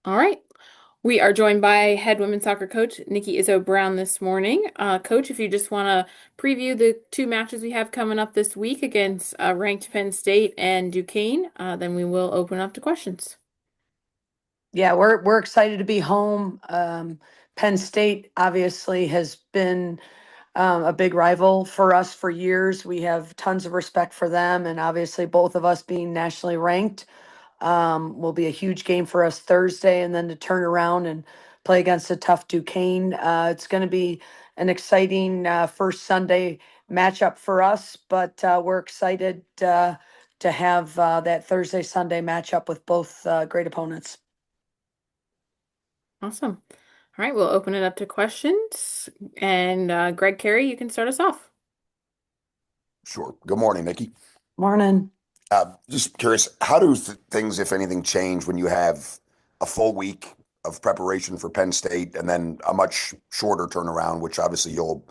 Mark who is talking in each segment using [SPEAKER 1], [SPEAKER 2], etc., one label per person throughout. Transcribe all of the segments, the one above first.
[SPEAKER 1] All right. We are joined by head women's soccer coach Nikki Izzo-Brown this morning. Coach, if you just want to preview the two matches we have coming up this week against ranked Penn State and Duquesne, then we will open up to questions.
[SPEAKER 2] Yeah, we're excited to be home. Penn State obviously has been a big rival for us for years. We have tons of respect for them, and obviously both of us being nationally ranked will be a huge game for us Thursday, and then to turn around and play against a tough Duquesne. It's going to be an exciting first Sunday matchup for us, but we're excited to have that Thursday Sunday matchup with both great opponents.
[SPEAKER 1] Awesome. All right, we'll open it up to questions. And Greg Carey, you can start us off.
[SPEAKER 3] Sure. Good morning, Nikki.
[SPEAKER 2] Morning.
[SPEAKER 3] Just curious, how do things, if anything, change when you have a full week of preparation for Penn State and then a much shorter turnaround, which obviously you'll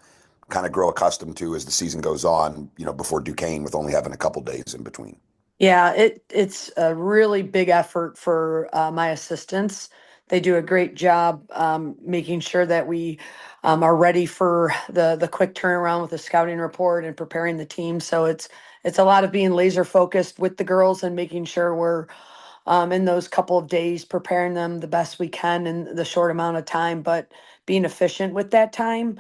[SPEAKER 3] kind of grow accustomed to as the season goes on, before Duquesne with only having a couple days in between?
[SPEAKER 2] Yeah, it's a really big effort for my assistants. They do a great job making sure that we are ready for the quick turnaround with the scouting report and preparing the team. So it's a lot of being laser focused with the girls and making sure we're in those couple of days preparing them the best we can in the short amount of time, but being efficient with that time.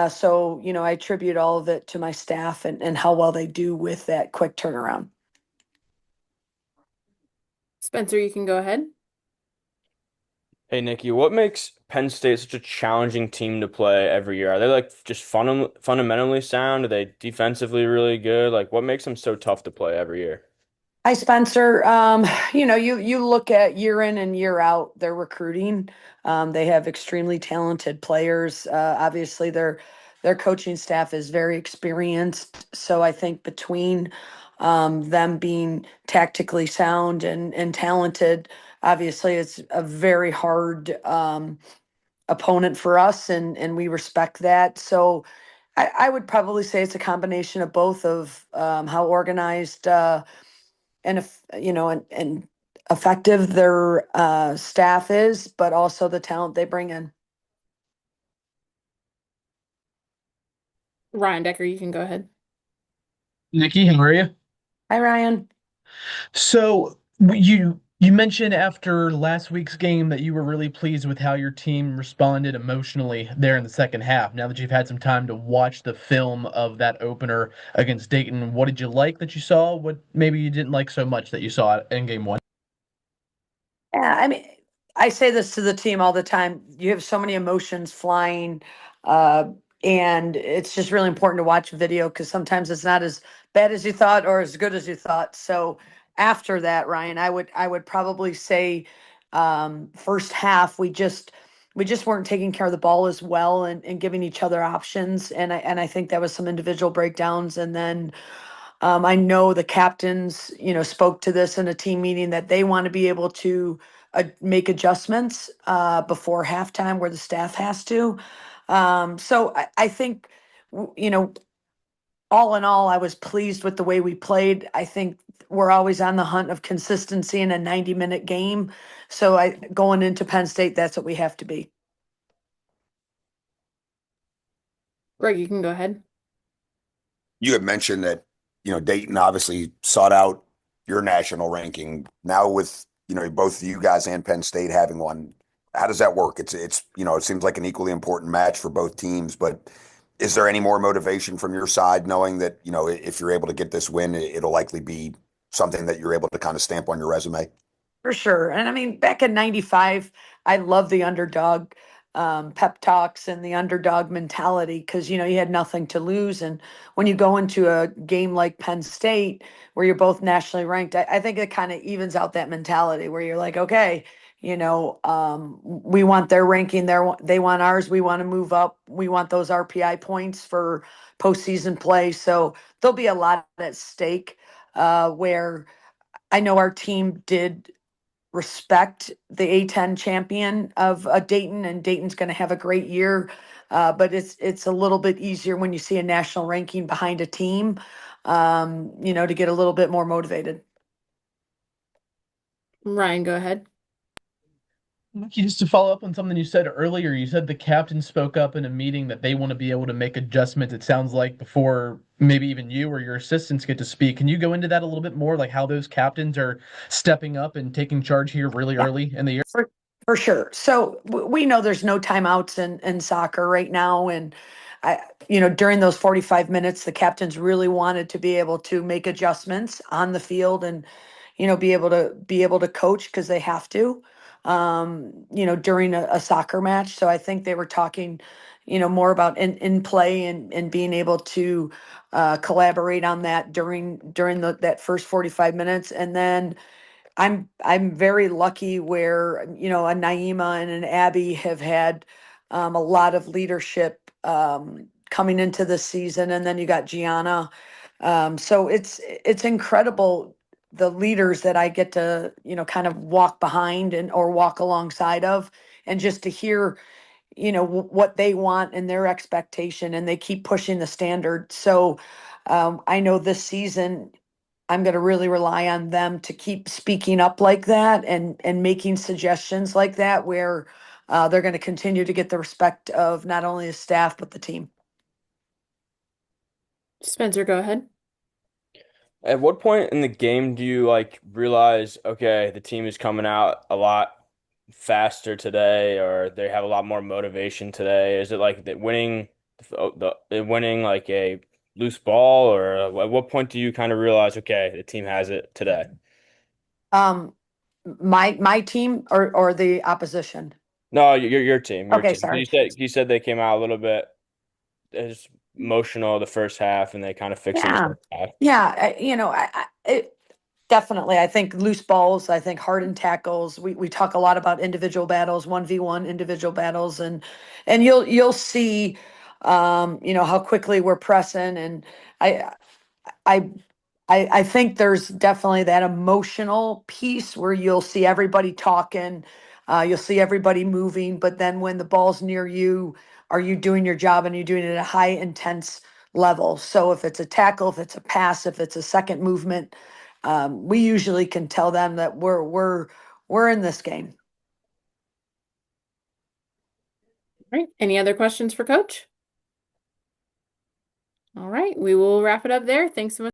[SPEAKER 2] So, I attribute all of it to my staff and how well they do with that quick turnaround.
[SPEAKER 1] Spencer, you can go ahead.
[SPEAKER 4] Hey Nikki, what makes Penn State such a challenging team to play every year? Are they like just fundamentally sound? Are they defensively really good? Like what makes them so tough to play every year?
[SPEAKER 2] Hi, Spencer. You look at year in and year out their recruiting. They have extremely talented players. Obviously, their coaching staff is very experienced. So I think between them being tactically sound and talented, obviously it's a very hard opponent for us, and we respect that. So I would probably say it's a combination of both of how organized. And if and effective their staff is, but also the talent they bring in.
[SPEAKER 1] Ryan Decker, you can go ahead.
[SPEAKER 5] Nikki, how are you?
[SPEAKER 2] Hi, Ryan.
[SPEAKER 5] So you mentioned after last week's game that you were really pleased with how your team responded emotionally there in the second half. Now that you've had some time to watch the film of that opener against Dayton, what did you like that you saw? What maybe you didn't like so much that you saw in game one?
[SPEAKER 2] Yeah, I mean, I say this to the team all the time. You have so many emotions flying, uh, and it's just really important to watch video because sometimes it's not as bad as you thought or as good as you thought. So after that, Ryan, I would probably say first half we just weren't taking care of the ball as well and giving each other options, and I think that was some individual breakdowns, and then. I know the captains, spoke to this in a team meeting that they want to be able to make adjustments before halftime where the staff has to. So I think, w- you know, all in all, I was pleased with the way we played. I think we're always on the hunt of consistency in a 90-minute game. So going into Penn State, that's what we have to be.
[SPEAKER 1] Greg, you can go ahead.
[SPEAKER 3] You had mentioned that, Dayton obviously sought out your national ranking. Now with, both you guys and Penn State having one, how does that work? It seems like an equally important match for both teams, but is there any more motivation from your side knowing that, if you're able to get this win, it'll likely be something that you're able to kind of stamp on your resume?
[SPEAKER 2] For sure. And I mean, back in 95, I love the underdog pep talks and the underdog mentality because, you had nothing to lose. And when you go into a game like Penn State, where you're both nationally ranked, I think it kind of evens out that mentality where you're like, okay, we want their ranking, they want ours, we want to move up, we want those RPI points for postseason play. So there'll be a lot at stake where I know our team did respect the A10 champion of Dayton, and Dayton's going to have a great year. But it's a little bit easier when you see a national ranking behind a team, to get a little bit more motivated.
[SPEAKER 1] Ryan, go ahead.
[SPEAKER 5] Nikki, just to follow up on something you said earlier, you said the captain spoke up in a meeting that they want to be able to make adjustments, it sounds like, before maybe even you or your assistants get to speak. Can you go into that a little bit more, like how those captains are stepping up and taking charge here really
[SPEAKER 2] Yeah,
[SPEAKER 5] early in the year?
[SPEAKER 2] for sure. So we know there's no timeouts in soccer right now. And during those 45 minutes, the captains really wanted to be able to make adjustments on the field and, be able to coach because they have to, during a soccer match. So I think they were talking, more about in play and being able to collaborate on that during that first 45 minutes. And then I'm very lucky where, a Naima and an Abby have had a lot of leadership coming into this season, and then you got Gianna. So it's incredible, the leaders that I get to, kind of walk behind and or walk alongside of, and just to hear, what they want and their expectation, and they keep pushing the standard. So I know this season I'm going to really rely on them to keep speaking up like that and making suggestions like that, where they're going to continue to get the respect of not only the staff but the team.
[SPEAKER 1] Spencer, go ahead.
[SPEAKER 4] At what point in the game do you like realize, okay, the team is coming out a lot faster today, or they have a lot more motivation today? Is it like the winning like a loose ball, or at what point do you kind of realize, okay, the team has it today?
[SPEAKER 2] Um, my team or the opposition.
[SPEAKER 4] No, your team, your
[SPEAKER 2] Okay,
[SPEAKER 4] team.
[SPEAKER 2] sorry.
[SPEAKER 4] You said they came out a little bit as emotional the first half, and they kind of fixed in the
[SPEAKER 2] Yeah,
[SPEAKER 4] second half.
[SPEAKER 2] yeah. Definitely. I think loose balls. I think hardened tackles. We talk a lot about individual battles, 1v1 individual battles, and you'll see, how quickly we're pressing, and I I I think there's definitely that emotional piece where you'll see everybody talking, you'll see everybody moving, but then when the ball's near you, are you doing your job and you're doing it at a high intense level? So if it's a tackle, if it's a pass, if it's a second movement, we usually can tell them that we're in this game.
[SPEAKER 1] All right. Any other questions for Coach? All right. We will wrap it up there. Thanks so much.